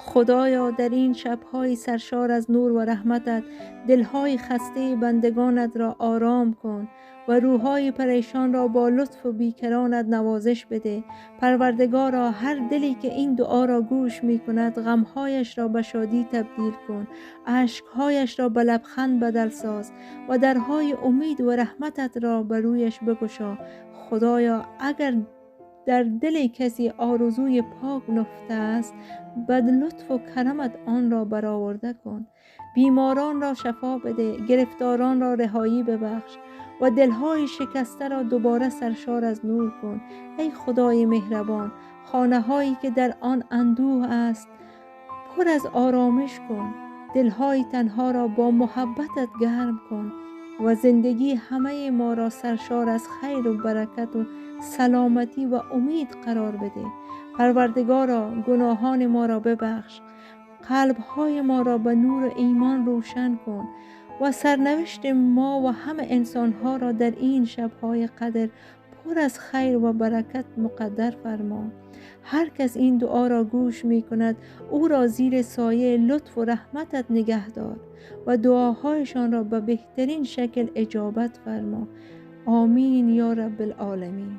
خدایا در این شب‌های سرشار از نور و رحمتت دل‌های خسته بندگانت را آرام کن و روح‌های پریشان را با لطف و بیکرانت نوازش بده. پروردگارا هر دلی که این دعا را گوش می‌کند غم‌هایش را به شادی تبدیل کن، اشک‌هایش را به لبخند بدل ساز و درهای امید و رحمتت را بر رویش بگشا. خدایا اگر در دل کسی آرزوی پاک نهفته است، به لطف و کرمت آن را برآورده کن. بیماران را شفا بده، گرفتاران را رهایی ببخش و دلهای شکسته را دوباره سرشار از نور کن. ای خدای مهربان، خانه‌هایی که در آن اندوه است پر از آرامش کن. دلهای تنها را با محبتت گرم کن و زندگی همه ما را سرشار از خیر و برکت و سلامتی و امید قرار بده. پروردگارا گناهان ما را ببخش، قلبهای ما را به نور ایمان روشن کن و سرنوشت ما و همه انسانها را در این شبهای قدر پر از خیر و برکت مقدر فرما. هر کس این دعا را گوش می کند او را زیر سایه لطف و رحمتت نگه دار و دعاهایشان را به بهترین شکل اجابت فرما. آمین یا رب العالمین.